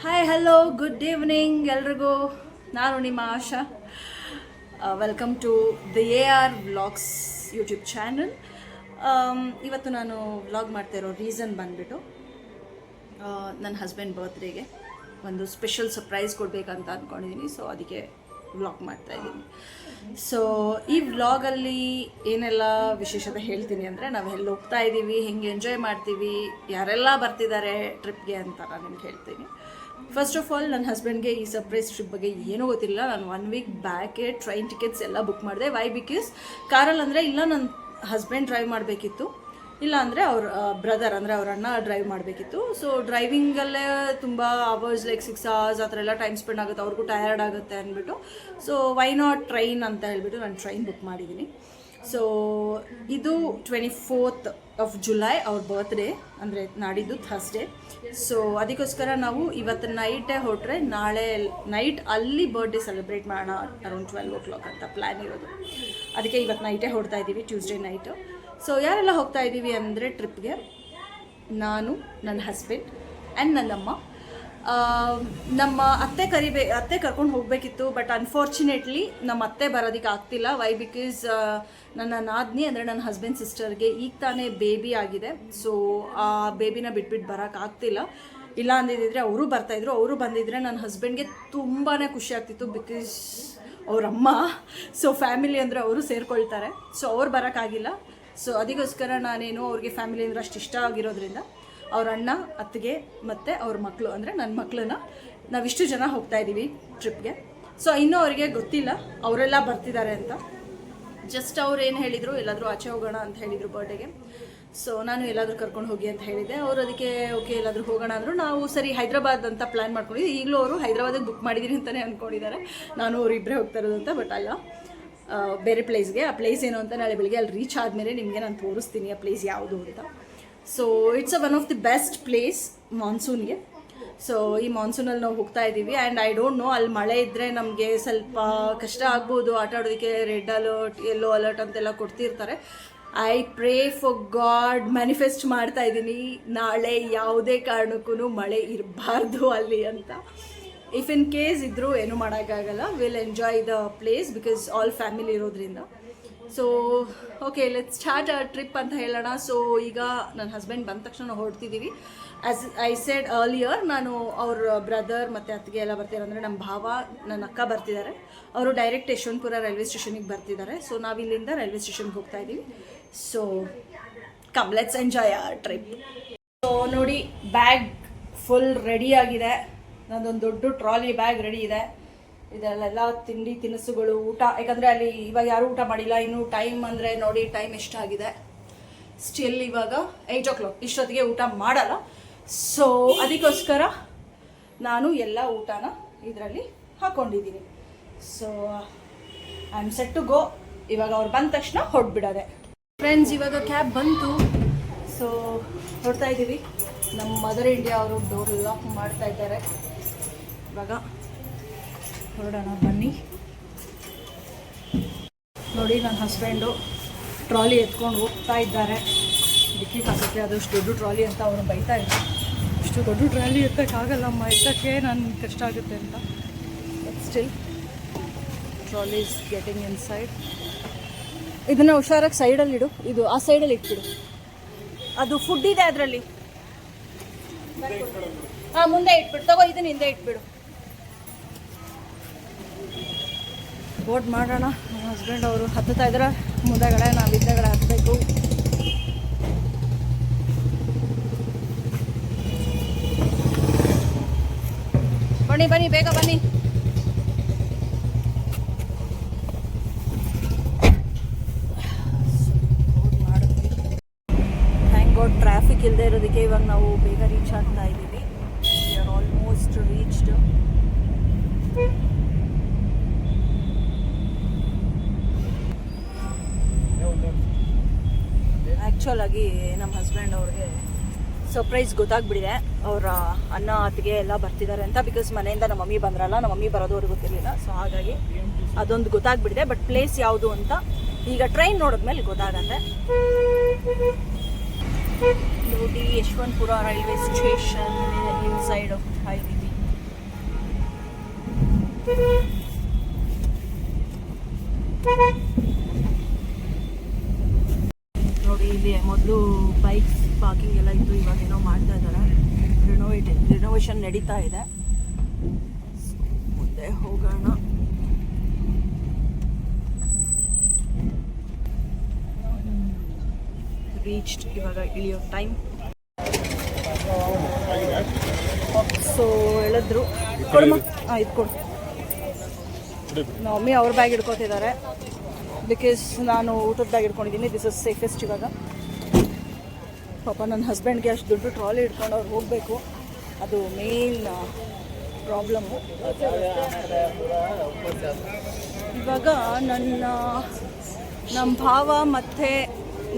Hi hello good evening ಎಲ್ರಿಗೂ. ನಾನು ನಿಮ್ಮ Asha. Welcome to the AR vlogs YouTube channel. ಇವತ್ತು ನಾನು ವ್ಲಾಗ್ ಮಾಡ್ತಾ ಇರೋ ರೀಸನ್ ಬಂದುಬಿಟ್ಟು ನನ್ನ ಹಸ್ಬೆಂಡ್ ಬರ್ತ್ಡೇಗೆ ಒಂದು ಸ್ಪೆಷಲ್ ಸರ್ಪ್ರೈಸ್ ಕೊಡಬೇಕಂತ ಅಂದ್ಕೊಂಡಿದ್ದೀನಿ. ಸೊ ಅದಕ್ಕೆ ವ್ಲಾಗ್ ಮಾಡ್ತಾಯಿದ್ದೀನಿ. ಸೊ ಈ ವ್ಲಾಗಲ್ಲಿ ಏನೆಲ್ಲ ವಿಶೇಷತೆ ಹೇಳ್ತೀನಿ ಅಂದರೆ, ನಾವು ಎಲ್ಲಿ ಹೋಗ್ತಾ ಇದ್ದೀವಿ, ಹೆಂಗೆ ಎಂಜಾಯ್ ಮಾಡ್ತೀವಿ, ಯಾರೆಲ್ಲ ಬರ್ತಿದ್ದಾರೆ ಟ್ರಿಪ್ಗೆ ಅಂತ ನಾನು ನಿಮ್ಗೆ ಹೇಳ್ತೀನಿ. ಫಸ್ಟ್ ಆಫ್ ಆಲ್, ನನ್ನ ಹಸ್ಬೆಂಡ್ಗೆ ಈ ಸರ್ಪ್ರೈಸ್ ಟ್ರಿಪ್ ಬಗ್ಗೆ ಏನೂ ಗೊತ್ತಿಲ್ಲ. ನಾನು 1 ವೀಕ್ ಬ್ಯಾಕೆ ಟ್ರೈನ್ ಟಿಕೆಟ್ಸ್ ಎಲ್ಲ ಬುಕ್ ಮಾಡಿದೆ. ವೈ? ಬಿಕಾಸ್ ಕಾರಲ್ಲಿ ಅಂದರೆ ಇಲ್ಲ ನನ್ನ ಹಸ್ಬೆಂಡ್ ಡ್ರೈವ್ ಮಾಡಬೇಕಿತ್ತು, ಇಲ್ಲ ಅಂದರೆ ಅವ್ರ ಬ್ರದರ್ ಅಂದರೆ ಅವ್ರ ಅಣ್ಣ ಡ್ರೈವ್ ಮಾಡಬೇಕಿತ್ತು. ಸೊ ಡ್ರೈವಿಂಗಲ್ಲೇ ತುಂಬ ಅವರ್ಸ್ ಲೈಕ್ 6 hours ಆ ಥರ ಎಲ್ಲ ಟೈಮ್ ಸ್ಪೆಂಡ್ ಆಗುತ್ತೆ, ಅವ್ರಿಗೂ ಟಯರ್ಡ್ ಆಗುತ್ತೆ ಅಂದ್ಬಿಟ್ಟು ಸೊ ವೈ ನಾಟ್ ಟ್ರೈನ್ ಅಂತ ಹೇಳ್ಬಿಟ್ಟು ನಾನು ಟ್ರೈನ್ ಬುಕ್ ಮಾಡಿದ್ದೀನಿ. ಸೊ ಇದು 24th of July ಅವ್ರ ಬರ್ತ್ಡೇ, ಅಂದರೆ ನಾಡಿದ್ದು ಥರ್ಸ್ಡೇ. ಸೊ ಅದಕ್ಕೋಸ್ಕರ ನಾವು ಇವತ್ತು ನೈಟೇ ಹೊರಟ್ರೆ ನಾಳೆ ನೈಟ್ ಅಲ್ಲಿ ಬರ್ತ್ಡೇ ಸೆಲೆಬ್ರೇಟ್ ಮಾಡೋಣ ಅರೌಂಡ್ 12 o'clock ಅಂತ ಪ್ಲ್ಯಾನ್ ಇರೋದು. ಅದಕ್ಕೆ ಇವತ್ತು ನೈಟೇ ಹೊರಡ್ತಾ ಇದ್ದೀವಿ, ಟ್ಯೂಸ್ಡೇ ನೈಟು. ಸೊ ಯಾರೆಲ್ಲ ಹೋಗ್ತಾ ಇದ್ದೀವಿ ಅಂದರೆ ಟ್ರಿಪ್ಗೆ, ನಾನು, ನನ್ನ ಹಸ್ಬೆಂಡ್ ಆ್ಯಂಡ್ ನನ್ನಮ್ಮ. ನಮ್ಮ ಅತ್ತೆ ಕರ್ಕೊಂಡು ಹೋಗಬೇಕಿತ್ತು, ಬಟ್ ಅನ್ಫಾರ್ಚುನೇಟ್ಲಿ ನಮ್ಮ ಅತ್ತೆ ಬರೋದಕ್ಕೆ ಆಗ್ತಿಲ್ಲ. ವೈ? ಬಿಕಾಸ್ ನನ್ನ ನಾದ್ನಿ ಅಂದರೆ ನನ್ನ ಹಸ್ಬೆಂಡ್ ಸಿಸ್ಟರ್ಗೆ ಈಗ ತಾನೇ ಬೇಬಿ ಆಗಿದೆ. ಸೊ ಆ ಬೇಬಿನ ಬಿಟ್ಬಿಟ್ಟು ಬರೋಕ್ಕಾಗ್ತಿಲ್ಲ. ಇಲ್ಲ ಅಂದಿದ್ದರೆ ಅವರು ಬರ್ತಾಯಿದ್ರು. ಅವರು ಬಂದಿದ್ದರೆ ನನ್ನ ಹಸ್ಬೆಂಡ್ಗೆ ತುಂಬಾ ಖುಷಿ ಆಗ್ತಿತ್ತು, ಬಿಕಾಸ್ ಅವರಮ್ಮ. ಸೊ ಫ್ಯಾಮಿಲಿ ಅಂದರೆ ಅವರು ಸೇರ್ಕೊಳ್ತಾರೆ. ಸೊ ಅವ್ರು ಬರೋಕ್ಕಾಗಿಲ್ಲ. ಸೊ ಅದಕ್ಕೋಸ್ಕರ ನಾನೇನು ಅವ್ರಿಗೆ ಫ್ಯಾಮಿಲಿ ಅಂದರೆ ಅಷ್ಟು ಇಷ್ಟ ಆಗಿರೋದ್ರಿಂದ ಅವ್ರ ಅಣ್ಣ, ಅತ್ತಿಗೆ ಮತ್ತು ಅವ್ರ ಮಕ್ಕಳು ಅಂದರೆ ನನ್ನ ಮಕ್ಕಳನ್ನ ನಾವಿಷ್ಟು ಜನ ಹೋಗ್ತಾ ಇದ್ದೀವಿ ಟ್ರಿಪ್ಗೆ. ಸೊ ಇನ್ನೂ ಅವರಿಗೆ ಗೊತ್ತಿಲ್ಲ ಅವರೆಲ್ಲ ಬರ್ತಿದ್ದಾರೆ ಅಂತ. ಜಸ್ಟ್ ಅವ್ರು ಏನು ಹೇಳಿದರು, ಎಲ್ಲಾದರೂ ಆಚೆ ಹೋಗೋಣ ಅಂತ ಹೇಳಿದರು ಬರ್ಡೇಗೆ. ಸೊ ನಾನು ಎಲ್ಲಾದರೂ ಕರ್ಕೊಂಡು ಹೋಗಿ ಅಂತ ಹೇಳಿದ್ದೆ. ಅವರು ಅದಕ್ಕೆ ಓಕೆ ಎಲ್ಲಾದರೂ ಹೋಗೋಣ ಅಂದರು. ನಾವು ಸರಿ ಹೈದ್ರಾಬಾದ್ ಅಂತ ಪ್ಲ್ಯಾನ್ ಮಾಡ್ಕೊಂಡಿದ್ವಿ. ಈಗಲೂ ಅವರು ಹೈದ್ರಾಬಾದಿಗೆ ಬುಕ್ ಮಾಡಿದ್ದೀನಿ ಅಂತಲೇ ಅಂದ್ಕೊಂಡಿದ್ದಾರೆ. ನಾನು ಅವರು ಇಬ್ಬರೇ ಹೋಗ್ತಾ ಇರೋದು ಅಂತ. ಬಟ್ ಅಲ್ಲ, ಬೇರೆ ಪ್ಲೇಸ್ಗೆ. ಆ ಪ್ಲೇಸ್ ಏನು ಅಂತ ನಾಳೆ ಬೆಳಿಗ್ಗೆ ಅಲ್ಲಿ ರೀಚ್ ಆದಮೇಲೆ ನಿಮಗೆ ನಾನು ತೋರಿಸ್ತೀನಿ ಆ ಪ್ಲೇಸ್ ಯಾವುದು ಅಂತ. So it's one of the best place ಮಾನ್ಸೂನ್ಗೆ. ಸೊ ಈ ಮಾನ್ಸೂನಲ್ಲಿ ನಾವು ಹೋಗ್ತಾ ಇದ್ದೀವಿ. ಆ್ಯಂಡ್ ಐ ಡೋಂಟ್ ನೋ, ಅಲ್ಲಿ ಮಳೆ ಇದ್ದರೆ ನಮಗೆ ಸ್ವಲ್ಪ ಕಷ್ಟ ಆಗ್ಬೋದು ಆಟ ಆಡೋದಕ್ಕೆ. ರೆಡ್ ಅಲರ್ಟ್, ಯೆಲ್ಲೋ ಅಲರ್ಟ್ ಅಂತೆಲ್ಲ ಕೊಡ್ತಿರ್ತಾರೆ. I pray for God, manifest ಮಾಡ್ತಾ ಇದ್ದೀನಿ ನಾಳೆ ಯಾವುದೇ ಕಾರಣಕ್ಕೂ ಮಳೆ ಇರಬಾರ್ದು ಅಲ್ಲಿ ಅಂತ. ಇಫ್ ಇನ್ ಕೇಸ್ ಇದ್ದರೂ ಏನೂ ಮಾಡೋಕ್ಕಾಗಲ್ಲ. Will enjoy the place because all family ಇರೋದ್ರಿಂದ. So okay, let's start a trip ಅಂತ ಹೇಳೋಣ. ಸೊ ಈಗ ನನ್ನ ಹಸ್ಬೆಂಡ್ ಬಂದ ತಕ್ಷಣ ನಾವು ಹೊರಡ್ತಿದ್ದೀವಿ. ಆ್ಯಸ್ ಐ ಸೆಡ್ ಅರ್ಲಿಯರ್, ನಾನು ಅವ್ರ ಬ್ರದರ್ ಮತ್ತು ಅತ್ತಿಗೆ ಎಲ್ಲ ಬರ್ತಿದ್ದಾರೆ. ಅಂದರೆ ನಮ್ಮ ಭಾವ, ನನ್ನ ಅಕ್ಕ ಬರ್ತಿದ್ದಾರೆ. ಅವರು ಡೈರೆಕ್ಟ್ ಯಶವಂತಪುರ ರೈಲ್ವೆ ಸ್ಟೇಷನಿಗೆ ಬರ್ತಿದ್ದಾರೆ. ಸೊ ನಾವಿಲ್ಲಿಂದ ರೈಲ್ವೆ ಸ್ಟೇಷನ್ಗೆ ಹೋಗ್ತಾ ಇದ್ದೀವಿ. So come, let's enjoy a trip. So ನೋಡಿ, ಬ್ಯಾಗ್ ಫುಲ್ ರೆಡಿ ಆಗಿದೆ. ನನ್ನದೊಂದು ದೊಡ್ಡ ಟ್ರಾಲಿ ಬ್ಯಾಗ್ ರೆಡಿ ಇದೆ. ಇದರಲ್ಲೆಲ್ಲ ತಿಂಡಿ ತಿನಿಸುಗಳು, ಊಟ. ಯಾಕಂದರೆ ಅಲ್ಲಿ ಇವಾಗ ಯಾರೂ ಊಟ ಮಾಡಿಲ್ಲ ಇನ್ನೂ. ಟೈಮ್ ಅಂದರೆ ನೋಡಿ, ಟೈಮ್ ಎಷ್ಟಾಗಿದೆ. ಸ್ಟಿಲ್ ಇವಾಗ 8 o'clock. ಇಷ್ಟೊತ್ತಿಗೆ ಊಟ ಮಾಡಲ್ಲ. ಸೊ ಅದಕ್ಕೋಸ್ಕರ ನಾನು ಎಲ್ಲ ಊಟನ ಇದರಲ್ಲಿ ಹಾಕ್ಕೊಂಡಿದ್ದೀನಿ. So I am set to go. ಇವಾಗ ಅವ್ರು ಬಂದ ತಕ್ಷಣ ಹೊರಡ್ಬಿಡೋದೆ. ಫ್ರೆಂಡ್ಸ್, ಇವಾಗ ಕ್ಯಾಬ್ ಬಂತು. ಸೊ ಹೊರಡ್ತಾ ಇದ್ದೀವಿ. ನಮ್ಮ ಮದರ್ ಇಂಡಿಯಾ ಅವರು ಡೋರ್ ಲಾಕ್ ಮಾಡ್ತಾ ಇದ್ದಾರೆ. ಇವಾಗ ಹೊರಡೋಣ ಬನ್ನಿ. ನೋಡಿ, ನನ್ನ ಹಸ್ಬೆಂಡು ಟ್ರಾಲಿ ಎತ್ಕೊಂಡು ಹೋಗ್ತಾ ಇದ್ದಾರೆ. ಡಿಕ್ಕಿ ಹಾಕಕ್ಕೆ ಅದಷ್ಟು ದೊಡ್ಡ ಟ್ರಾಲಿ ಅಂತ ಅವರು ಬೈತಾ ಇದ್ದಾರೆ. ಅಷ್ಟು ದೊಡ್ಡ ಟ್ರಾಲಿ ಎತ್ತಕ್ಕಾಗಲ್ಲಮ್ಮ, ಎತ್ತಕ್ಕೆ ನನಗೆ ಕಷ್ಟ ಆಗುತ್ತೆ ಅಂತ. But still trolley is getting in side. ಇದನ್ನು ಹುಷಾರಾಗಿ ಸೈಡಲ್ಲಿಡು. ಇದು ಆ ಸೈಡಲ್ಲಿ ಇಟ್ಬಿಡು. ಅದು ಫುಡ್ ಇದೆ ಅದರಲ್ಲಿ. ಮುಂದೆ ಇಟ್ಬಿಡು. ತಗೋ, ಇದನ್ನ ಹಿಂದೆ ಇಟ್ಬಿಡು. ಬೋರ್ಡ್ ಮಾಡೋಣ. ನನ್ನ ಹಸ್ಬೆಂಡ್ ಅವರು ಹತ್ತುತ್ತಾ ಇದ್ದಾರೆ ಮುಂದೆಗಡೆ, ನಾವು ಹಿಂದೆಗಡೆ ಹತ್ತಬೇಕು. ಬನ್ನಿ ಬನ್ನಿ, ಬೇಗ ಬನ್ನಿ. ಥ್ಯಾಂಕ್ ಗಾಡ್ ಟ್ರಾಫಿಕ್ ಇಲ್ಲದೆ ಇರೋದಕ್ಕೆ ಇವಾಗ ನಾವು ಬೇಗ ರೀಚ್ ಆಗ್ತಾ ಇದ್ದೀವಿ. We are almost reached. ಆ್ಯಕ್ಚುಲಾಗಿ ನಮ್ಮ ಹಸ್ಬೆಂಡ್ ಅವ್ರಿಗೆ ಸರ್ಪ್ರೈಸ್ ಗೊತ್ತಾಗ್ಬಿಟ್ಟಿದೆ, ಅವರ ಅಣ್ಣ ಅತ್ತಿಗೆ ಎಲ್ಲ ಬರ್ತಿದ್ದಾರೆ ಅಂತ. ಬಿಕಾಸ್ ಮನೆಯಿಂದ ನಮ್ಮ ಮಮ್ಮಿ ಬಂದ್ರಲ್ಲ, ನಮ್ಮ ಮಮ್ಮಿ ಬರೋದು ಅವ್ರಿಗೆ ಗೊತ್ತಿರಲಿಲ್ಲ. ಸೊ ಹಾಗಾಗಿ ಅದೊಂದು ಗೊತ್ತಾಗ್ಬಿಟ್ಟಿದೆ. ಬಟ್ ಪ್ಲೇಸ್ ಯಾವುದು ಅಂತ ಈಗ ಟ್ರೈನ್ ನೋಡಿದ್ಮೇಲೆ ಗೊತ್ತಾಗತ್ತೆ. ನೋಡಿ, ಯಶವಂತಪುರ ರೈಲ್ವೆ ಸ್ಟೇಷನ್ ಇನ್ಸೈಡ್ ಹೋಗ್ತಾ ಇದ್ದೀವಿ. ಫಂಕ್ಷನ್ ನಡೀತಾ ಇದೆ. ಮುಂದೆ ಹೋಗೋಣ. ರೀಚ್ಡ್, ಇವಾಗ ಇಳಿಯೋ ಟೈಮ್. ಸೊ ಹೇಳಿದ್ರು ಕೊಡಮ್ಮ, ಇದು ಕೊಡು. ಮಮ್ಮಿ ಅವ್ರ ಬ್ಯಾಗ್ ಹಿಡ್ಕೊತಿದ್ದಾರೆ, ಬಿಕಾಸ್ ನಾನು ಊಟದ ಬ್ಯಾಗ್ ಹಿಡ್ಕೊಂಡಿದ್ದೀನಿ. This is safest. ಇವಾಗ ಪಾಪ ನನ್ನ ಹಸ್ಬೆಂಡ್ಗೆ ಅಷ್ಟು ದೊಡ್ಡ ಟ್ರಾಲಿ ಹಿಡ್ಕೊಂಡು ಅವ್ರು ಹೋಗಬೇಕು, ಅದು ಮೇನ್ ಪ್ರಾಬ್ಲಮ್ಮು. ಇವಾಗ ನಮ್ಮ ಭಾವ ಮತ್ತು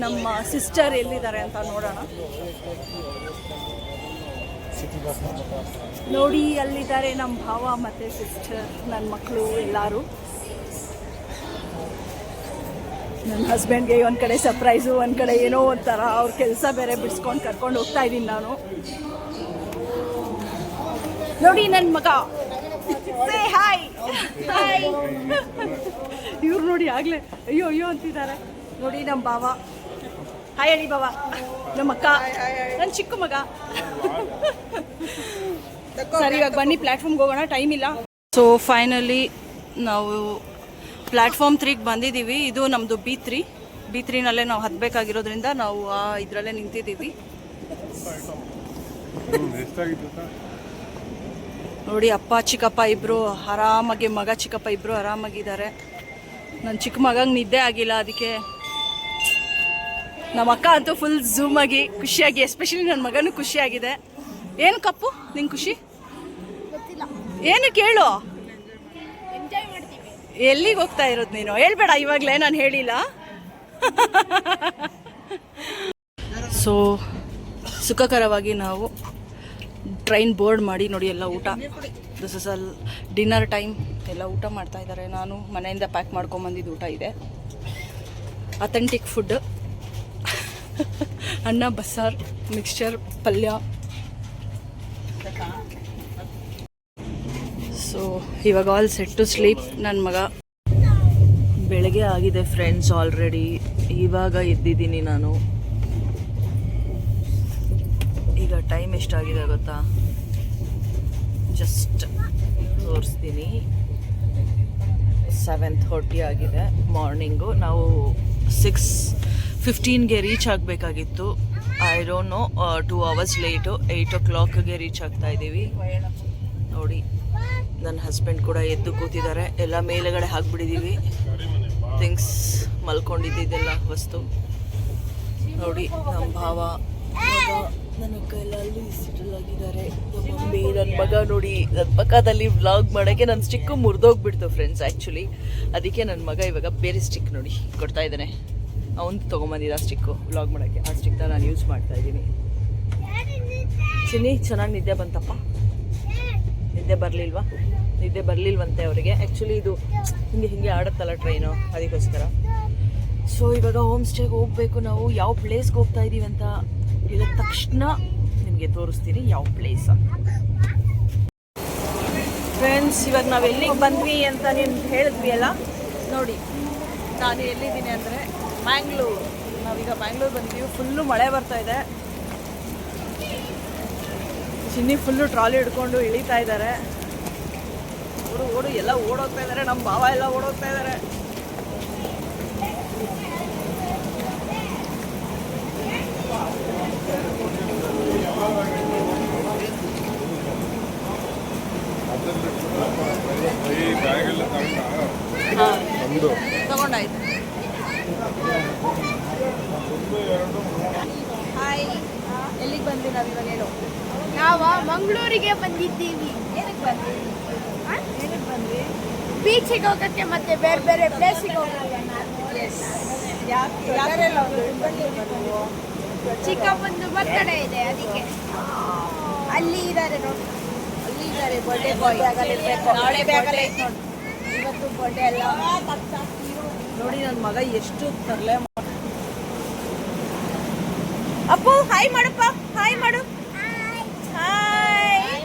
ನಮ್ಮ ಸಿಸ್ಟರ್ ಎಲ್ಲಿದ್ದಾರೆ ಅಂತ ನೋಡೋಣ. ನೋಡಿ, ಅಲ್ಲಿದ್ದಾರೆ ನಮ್ಮ ಭಾವ ಮತ್ತು ಸಿಸ್ಟರ್, ನನ್ನ ಮಕ್ಕಳು ಎಲ್ಲರೂ. ನನ್ನ ಹಸ್ಬೆಂಡ್ಗೆ ಒಂದು ಕಡೆ ಸರ್ಪ್ರೈಸು, ಒಂದು ಕಡೆ ಏನೋ ಒಂಥರ ಅವ್ರ ಕೆಲಸ ಬೇರೆ ಬಿಡಿಸ್ಕೊಂಡು ಕರ್ಕೊಂಡು ಹೋಗ್ತಾ ಇದ್ದೀನಿ ನಾನು. ನೋಡಿ ನನ್ನ ಮಗ, ಹಾಯ್ ಹಾಯ್. ಇವ್ರು ನೋಡಿ ಆಗಲೇ ಅಯ್ಯೋ ಅಯ್ಯೋ ಅಂತಿದ್ದಾರೆ. ನೋಡಿ ನಮ್ಮ ಭಾವ, ಹಾಯ್ ಹೇಳಿ ಭಾವ. ನಮ್ಮ ಅಕ್ಕ, ನನ್ನ ಚಿಕ್ಕ ಮಗ. ಸರಿ, ಇವಾಗ ಬನ್ನಿ ಪ್ಲ್ಯಾಟ್ಫಾರ್ಮ್ಗೆ ಹೋಗೋಣ, ಟೈಮ್ ಇಲ್ಲ. ಸೊ ಫೈನಲಿ ನಾವು ಪ್ಲ್ಯಾಟ್ಫಾರ್ಮ್ 3ಗೆ ಬಂದಿದ್ದೀವಿ. ಇದು ನಮ್ಮದು B3ನಲ್ಲೇ ನಾವು ಹತ್ತಬೇಕಾಗಿರೋದ್ರಿಂದ ನಾವು ಇದರಲ್ಲೇ ನಿಂತಿದ್ದೀವಿ. ನೋಡಿ, ಅಪ್ಪ ಚಿಕ್ಕಪ್ಪ ಇಬ್ಬರು ಆರಾಮಾಗಿ, ಮಗ ಚಿಕ್ಕಪ್ಪ ಇಬ್ಬರು ಆರಾಮಾಗಿದ್ದಾರೆ. ನನ್ನ ಚಿಕ್ಕ ಮಗಂಗೆ ನಿದ್ದೆ ಆಗಿಲ್ಲ, ಅದಕ್ಕೆ ನಮ್ಮ ಅಕ್ಕ ಅಂತೂ ಫುಲ್ ಝೂಮಾಗಿ ಖುಷಿಯಾಗಿ, ಎಸ್ಪೆಷಲಿ ನನ್ನ ಮಗನೂ ಖುಷಿಯಾಗಿದೆ. ಏನು ಕಪ್ಪು ನಿಂಗೆ ಖುಷಿ? ಏನು ಕೇಳು, ಎಲ್ಲಿಗೆ ಹೋಗ್ತಾ ಇರೋದು ನೀನು? ಹೇಳ್ಬೇಡ ಇವಾಗಲೇ, ನಾನು ಹೇಳಿಲ್ಲ. ಸೊ ಸುಖಕರವಾಗಿ ನಾವು ಟ್ರೈನ್ ಬೋರ್ಡ್ ಮಾಡಿ, ನೋಡಿ ಎಲ್ಲ ಊಟ, ದಿಸ್ ಇಸ್ ಅಲ್ ಡಿನ್ನರ್ ಟೈಮ್. ಎಲ್ಲ ಊಟ ಮಾಡ್ತಾ ಇದ್ದಾರೆ. ನಾನು ಮನೆಯಿಂದ ಪ್ಯಾಕ್ ಮಾಡ್ಕೊಂಬಂದಿದ್ದು ಊಟ ಇದೆ, ಅಥೆಂಟಿಕ್ ಫುಡ್. ಅನ್ನ, ಬಸ್ಸಾರು, ಮಿಕ್ಸ್ಚರ್, ಪಲ್ಯ. ಸೊ ಇವಾಗ ಆಲ್ ಸೆಟ್ ಟು ಸ್ಲೀಪ್. ನನ್ನ ಮಗ ಬೆಳಗ್ಗೆ ಆಗಿದೆ ಫ್ರೆಂಡ್ಸ್ ಆಲ್ರೆಡಿ. ಇವಾಗ ಎದ್ದಿದ್ದೀನಿ ನಾನು. ಈಗ ಟೈಮ್ ಎಷ್ಟಾಗಿದೆ ಗೊತ್ತಾ? ಜಸ್ಟ್ ತೋರಿಸ್ತೀನಿ, 7:30 ಆಗಿದೆ ಮಾರ್ನಿಂಗು. ನಾವು 6:15ಗೆ ರೀಚ್ ಆಗಬೇಕಾಗಿತ್ತು. I don't know, 2 hours late. 8 o'clockಗೆ ರೀಚ್ ಆಗ್ತಾ ಇದ್ದೀವಿ. ನೋಡಿ, ನನ್ನ ಹಸ್ಬೆಂಡ್ ಕೂಡ ಎದ್ದು ಕೂತಿದ್ದಾರೆ. ಎಲ್ಲ ಮೇಲುಗಡೆ ಹಾಕ್ಬಿಟ್ಟಿದ್ದೀವಿ ಥಿಂಗ್ಸ್, ಮಲ್ಕೊಂಡಿದ್ದೆಲ್ಲ ವಸ್ತು. ನೋಡಿ, ನಮ್ಮ ಭಾವ ನನ್ನ ಕೈಲ ಅಲ್ಲಿ ಸೆಟಲ್ ಆಗಿದ್ದಾರೆ. ನಮ್ಮ ಮಮ್ಮಿ, ನನ್ನ ಮಗ ನೋಡಿ, ನನ್ನ ಪಕ್ಕದಲ್ಲಿ ವ್ಲಾಗ್ ಮಾಡೋಕ್ಕೆ ನನ್ನ ಸ್ಟಿಕ್ಕು ಮುರಿದೋಗ್ಬಿಡ್ತು ಫ್ರೆಂಡ್ಸ್ ಆ್ಯಕ್ಚುಲಿ. ಅದಕ್ಕೆ ನನ್ನ ಮಗ ಇವಾಗ ಬೇರೆ ಸ್ಟಿಕ್ ನೋಡಿ ಕೊಡ್ತಾ ಇದ್ದಾನೆ. ಅವನು ತೊಗೊಂಬಂದಿದ್ದ ಸ್ಟಿಕ್ಕು ವ್ಲಾಗ್ ಮಾಡೋಕ್ಕೆ. ಆ ಸ್ಟಿಕ್ನ ನಾನು ಯೂಸ್ ಮಾಡ್ತಾ ಇದ್ದೀನಿ. ಚಿನ್ನಿ, ಚೆನ್ನಾಗಿ ನಿದ್ದೆ ಬಂತಪ್ಪ? ನಿದ್ದೆ ಬರಲಿಲ್ವಂತೆ ಅವರಿಗೆ. ಆ್ಯಕ್ಚುಲಿ ಇದು ಹಿಂಗೆ ಆಡುತ್ತಲ್ಲ ಟ್ರೈನು, ಅದಕ್ಕೋಸ್ಕರ. ಸೊ ಇವಾಗ ಹೋಮ್ ಸ್ಟೇಗೆ ಹೋಗಬೇಕು ನಾವು. ಯಾವ ಪ್ಲೇಸ್ಗೆ ಹೋಗ್ತಾ ಇದ್ದೀವಿ ಅಂತ ಹೇಳಿದ ತಕ್ಷಣ ನಿಮಗೆ ತೋರಿಸ್ತೀನಿ ಯಾವ ಪ್ಲೇಸ್ ಅಂತ. ಫ್ರೆಂಡ್ಸ್, ಇವಾಗ ನಾವು ಎಲ್ಲಿಗೆ ಬಂದ್ವಿ ಅಂತ ನಿಮ್ಗೆ ಹೇಳಿದ್ವಿ ಅಲ್ಲ. ನೋಡಿ, ನಾನು ಎಲ್ಲಿದ್ದೀನಿ ಅಂದರೆ ಮ್ಯಾಂಗ್ಳೂರು. ನಾವೀಗ ಮ್ಯಾಂಗ್ಳೂರು ಬಂದ್ವಿ. ಫುಲ್ಲು ಮಳೆ ಬರ್ತಾ ಇದೆ. ಚಿನ್ನಿ ಫುಲ್ಲು ಟ್ರಾಲಿ ಹಿಡ್ಕೊಂಡು ಇಳಿತಾ ಇದ್ದಾರೆ. ಓಡು ಎಲ್ಲ ಓಡೋಗ್ತಾ ಇದ್ದಾರೆ. ನಮ್ಮ ಭಾವ ಎಲ್ಲ ಓಡೋಗ್ತಾ ಇದ್ದಾರೆ. ತಗೊಂಡಾಯ್ತು. ಹಾಯ್, ಎಲ್ಲಿಗೆ ಬಂದ್ವಿ ನಾವು ಇವಾಗ? ಹೇಳು. ನಾವು ಮಂಗಳೂರಿಗೆ ಬಂದಿದ್ದೀವಿ. ಏನಕ್ಕೆ ಬಂದ್ವಿ? ಬೀಚಿಗೆ ಹೋಗೋಕ್ಕೆ ಮತ್ತೆ ಬೇರೆ ಬೇರೆ ಪ್ಲೇಸಿಗೆ ಹೋಗೋಕ್ಕೆ. ಚಿಕ್ಕಪ್ಪಂದು ಬರ್ತಡೇ ಇದೆ, ಅದಕ್ಕೆ ಅಲ್ಲಿ ಇದ್ದಾರೆ ನೋಡಿ. ಅಲ್ಲಿ ಇದ್ದಾರೆ ಬರ್ಡೇ ಬಾಯ್. ನಾಳೆ ಬ್ಯಾಗಲ್ಲಿ ಐತೆ ನೋಡಿ. ಇವತ್ತು ಬರ್ಡೇ ಎಲ್ಲ ನೋಡಿ. ನನ್ನ ಮಗ ಎಷ್ಟು ತರಲೆ. ಅಪ್ಪು, ಹಾಯ್ ಮಾಡಪ್ಪ, ಹಾಯ್ ಮಾಡು. ಹಾಯ್.